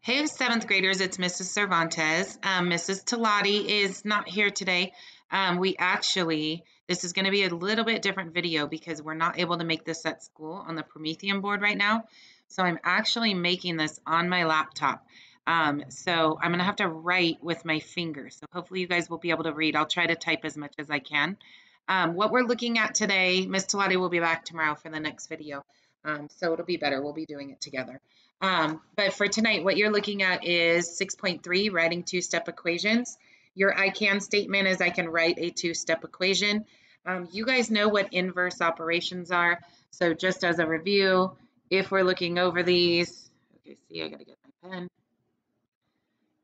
Hey, seventh graders, it's Mrs. Cervantes. Mrs. Talati is not here today. This is going to be a little bit different video because we're not able to make this at school on the Promethean board right now. So I'm actually making this on my laptop. So I'm going to have to write with my fingers. So hopefully you guys will be able to read. I'll try to type as much as I can. What we're looking at today, Miss Talati will be back tomorrow for the next video. So it'll be better. We'll be doing it together. But for tonight, what you're looking at is 6.3, writing two-step equations. Your I can statement is I can write a two-step equation. You guys know what inverse operations are. So just as a review, if we're looking over these, okay, see, I gotta get my pen.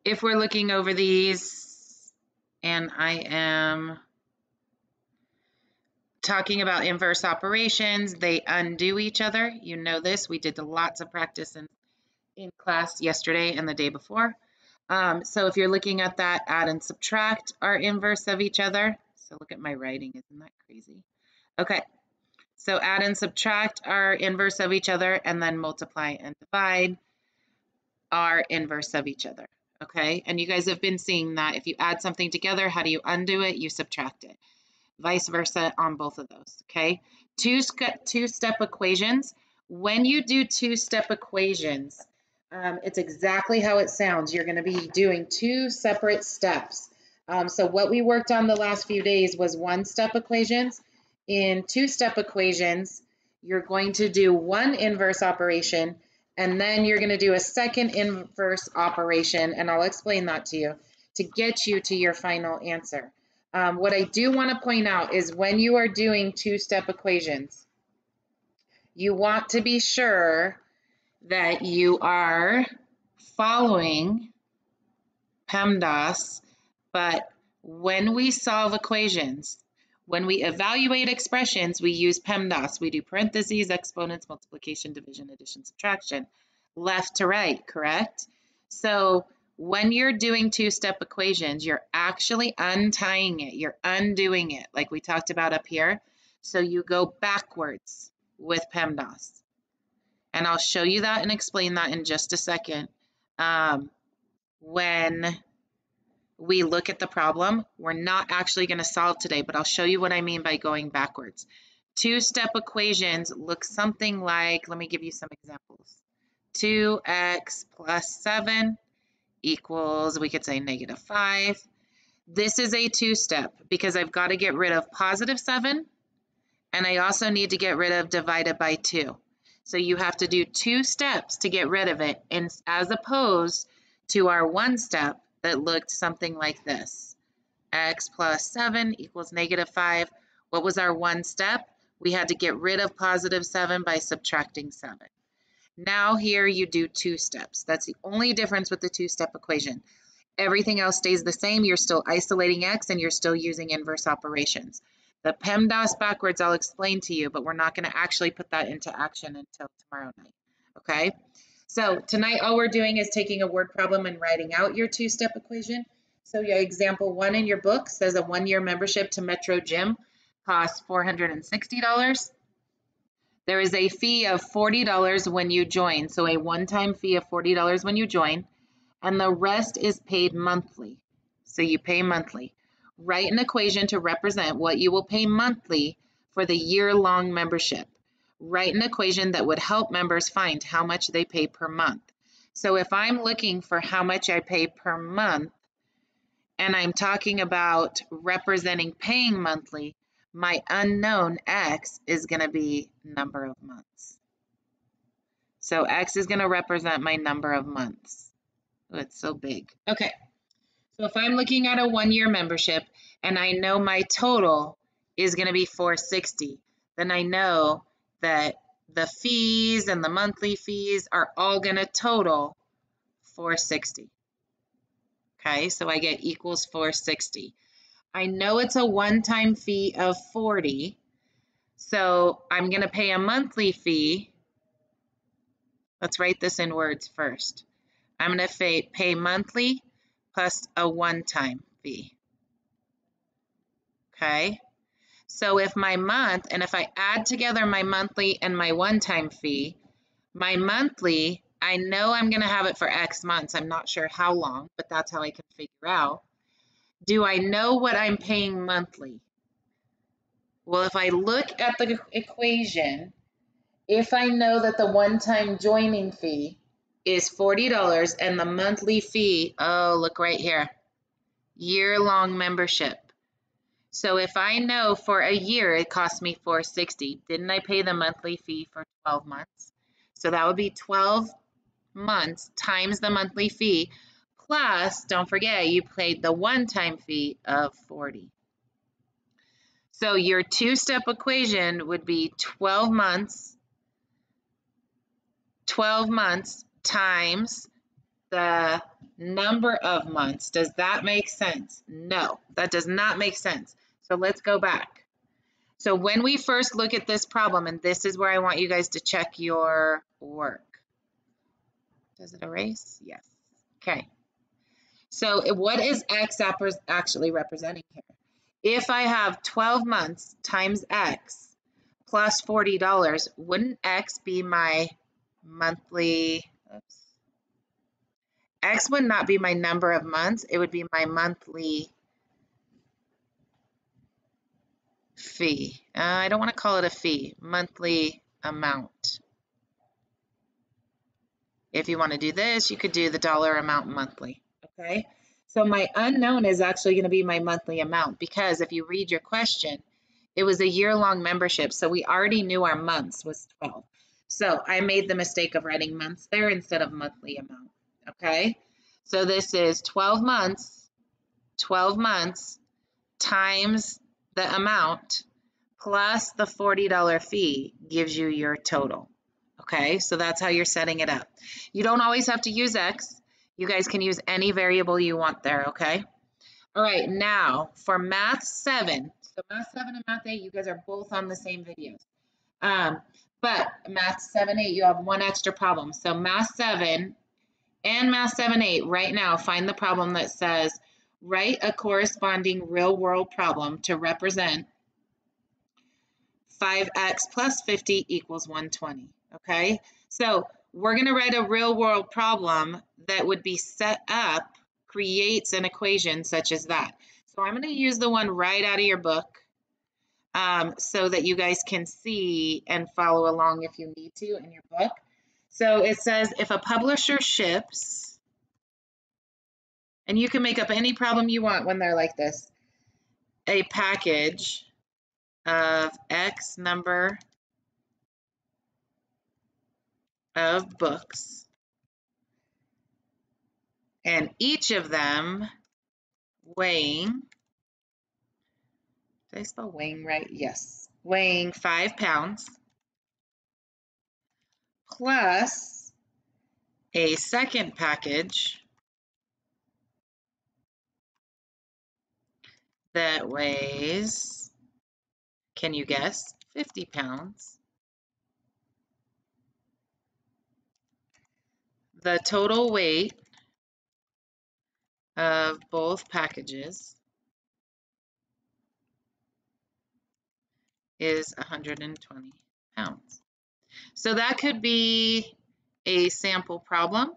If we're looking over these, and I am talking about inverse operations, they undo each other. You know this, we did lots of practice in class yesterday and the day before. So if you're looking at that, add and subtract are inverse of each other. So look at my writing, isn't that crazy? Okay, so add and subtract are inverse of each other, and then multiply and divide are inverse of each other, okay? And you guys have been seeing that if you add something together, how do you undo it? You subtract it. Vice versa on both of those, okay? Two-step equations. When you do two-step equations, it's exactly how it sounds. You're going to be doing two separate steps. So what we worked on the last few days was one-step equations. In two-step equations, you're going to do one inverse operation, and then you're going to do a second inverse operation, and I'll explain that to you to get you to your final answer. What I do want to point out is when you are doing two-step equations, you want to be sure that you are following PEMDAS, but when we solve equations, when we evaluate expressions, we use PEMDAS. We do parentheses, exponents, multiplication, division, addition, subtraction, left to right, correct? So when you're doing two-step equations, you're actually untying it. You're undoing it, like we talked about up here. So you go backwards with PEMDAS. And I'll show you that and explain that in just a second. When we look at the problem, we're not actually going to solve today, but I'll show you what I mean by going backwards. Two-step equations look something like, let me give you some examples. 2x plus 7 equals, we could say -5. This is a two-step because I've got to get rid of +7, and I also need to get rid of divided by 2. So you have to do two steps to get rid of it, and as opposed to our one step that looked something like this. X plus 7 equals -5. What was our one step? We had to get rid of +7 by subtracting 7. Now here you do two steps. That's the only difference with the two-step equation. Everything else stays the same. You're still isolating x and you're still using inverse operations. The PEMDAS backwards I'll explain to you, but we're not going to actually put that into action until tomorrow night, okay? So tonight all we're doing is taking a word problem and writing out your two-step equation. So your example 1 in your book says a 1-year membership to Metro Gym costs $460. There is a fee of $40 when you join, so a one-time fee of $40 when you join, and the rest is paid monthly. So you pay monthly. Write an equation to represent what you will pay monthly for the year-long membership. Write an equation that would help members find how much they pay per month. So if I'm looking for how much I pay per month, and I'm talking about representing paying monthly, my unknown x is going to be number of months. So x is going to represent my number of months. Oh, it's so big. Okay, so if I'm looking at a 1-year membership and I know my total is going to be $460, then I know that the fees and the monthly fees are all going to total $460. Okay, so I get equals $460. I know it's a one-time fee of $40, so I'm going to pay a monthly fee. Let's write this in words first. I'm going to pay monthly plus a one-time fee. Okay, so if my if I add together my monthly and my one-time fee, my monthly I know I'm going to have it for X months. I'm not sure how long, but that's how I can figure out. Do I know what I'm paying monthly? Well, if I look at the equation, if I know that the one-time joining fee is $40 and the monthly fee, oh, look right here, year-long membership. So if I know for a year it cost me $460, didn't I pay the monthly fee for 12 months? So that would be 12 months times the monthly fee, plus, don't forget, you paid the one-time fee of $40. So your two-step equation would be 12 months times the number of months. Does that make sense? No, that does not make sense. So let's go back. So when we first look at this problem, and this is where I want you guys to check your work. Does it erase? Yes. Okay. So what is X actually representing here? If I have 12 months times X plus $40, wouldn't X be my monthly, oops. X would not be my number of months, it would be my monthly fee. I don't want to call it a fee, monthly amount. If you want to do this, you could do the dollar amount monthly, okay? So my unknown is actually going to be my monthly amount because if you read your question, it was a year-long membership, so we already knew our months was 12. So I made the mistake of writing months there instead of monthly amount, okay? So this is 12 months times the amount plus the $40 fee gives you your total. Okay, so that's how you're setting it up. You don't always have to use X. You guys can use any variable you want there, okay? All right, now for Math 7. So Math 7 and Math 8, you guys are both on the same videos. But Math 7-8, you have one extra problem. So Math 7 and Math 7-8, right now, find the problem that says, write a corresponding real-world problem to represent 5x plus 50 equals 120, okay? So we're going to write a real-world problem that would be set up, creates an equation such as that. So I'm going to use the one right out of your book so that you guys can see and follow along if you need to in your book. So it says if a publisher ships, and you can make up any problem you want when they're like this, a package of X number of books, and each of them weighing, did I spell weighing right? Yes, weighing 5 pounds, plus a second package that weighs, can you guess, 50 pounds. The total weight of both packages is 120 pounds. So that could be a sample problem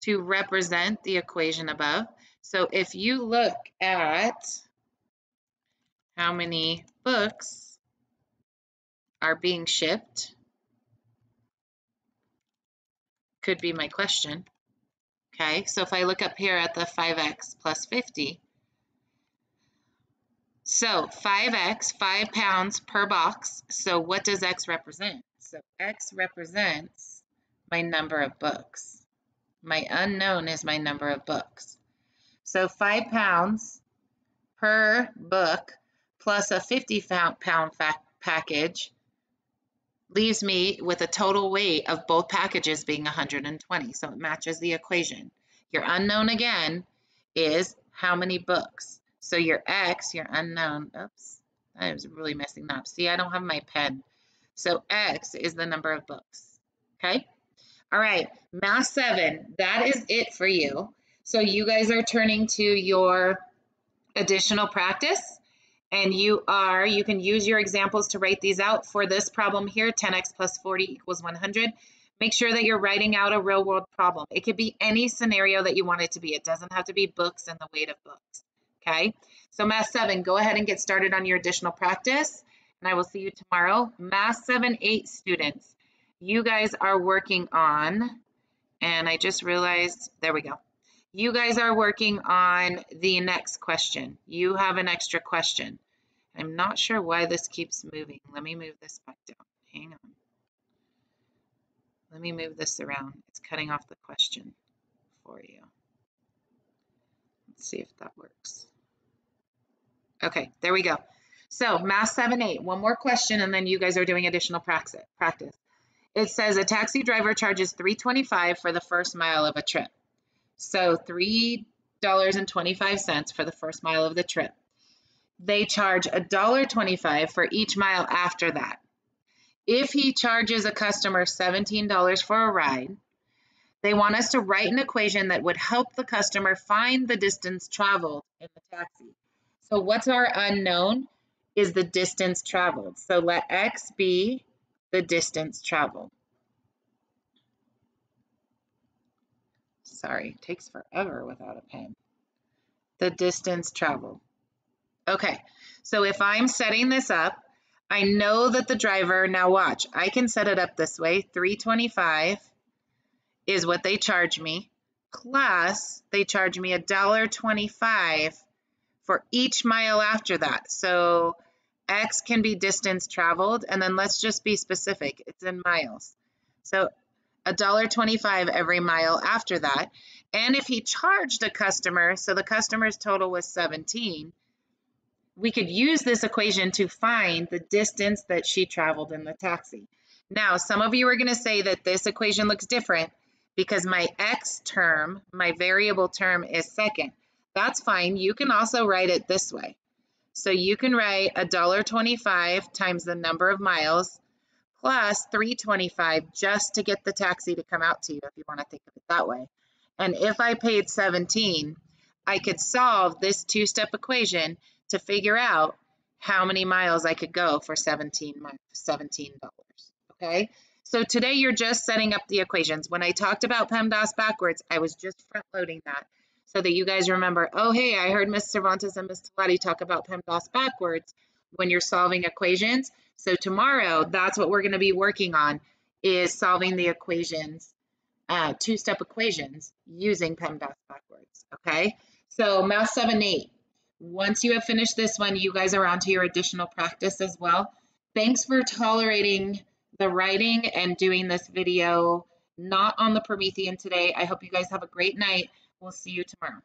to represent the equation above. So if you look at how many books are being shipped, could be my question. Okay, so if I look up here at the 5x plus 50, so 5x, 5 pounds per box. So what does X represent? So X represents my number of books. My unknown is my number of books. So 5 pounds per book plus a 50-pound package leaves me with a total weight of both packages being 120. So it matches the equation. Your unknown again is how many books. So your X, your unknown, oops, I was really messing up. See, I don't have my pen. So X is the number of books, okay? All right, Math 7, that is it for you. So you guys are turning to your additional practice, and you can use your examples to write these out. For this problem here, 10x plus 40 equals 100. Make sure that you're writing out a real world problem. It could be any scenario that you want it to be. It doesn't have to be books and the weight of books. Okay, so Math 7, go ahead and get started on your additional practice, and I will see you tomorrow. Math 7-8 students, you guys are working on, and I just realized, there we go. You guys are working on the next question. You have an extra question. I'm not sure why this keeps moving. Let me move this back down. Hang on. Let me move this around. It's cutting off the question for you. Let's see if that works. Okay, there we go. So Math 7-8, one more question, and then you guys are doing additional practice. It says a taxi driver charges $3.25 for the first mile of a trip. So $3.25 for the first mile of the trip. They charge $1.25 for each mile after that. If he charges a customer $17 for a ride, they want us to write an equation that would help the customer find the distance traveled in the taxi. So what's our unknown is the distance traveled. So let X be the distance traveled. Sorry, it takes forever without a pen. The distance traveled. Okay, so if I'm setting this up, I know that the driver, now watch, I can set it up this way. $3.25 is what they charge me, plus they charge me $1.25 for each mile after that. So X can be distance traveled, and then let's just be specific. It's in miles. So $1.25 every mile after that. And if he charged a customer, so the customer's total was 17, we could use this equation to find the distance that she traveled in the taxi. Now, some of you are going to say that this equation looks different because my X term, my variable term, is second. That's fine. You can also write it this way. So you can write $1.25 times the number of miles plus $3.25 just to get the taxi to come out to you if you want to think of it that way. And if I paid 17, I could solve this two-step equation to figure out how many miles I could go for $17. Okay, so today you're just setting up the equations. When I talked about PEMDAS backwards, I was just front loading that so that you guys remember, oh, hey, I heard Ms. Cervantes and Ms. Talati talk about PEMDAS backwards when you're solving equations. So tomorrow, that's what we're going to be working on, is solving the equations, two-step equations using PEMDAS backwards, okay? So Math 7-8, once you have finished this one, you guys are on to your additional practice as well. Thanks for tolerating the writing and doing this video not on the Promethean today. I hope you guys have a great night. We'll see you tomorrow.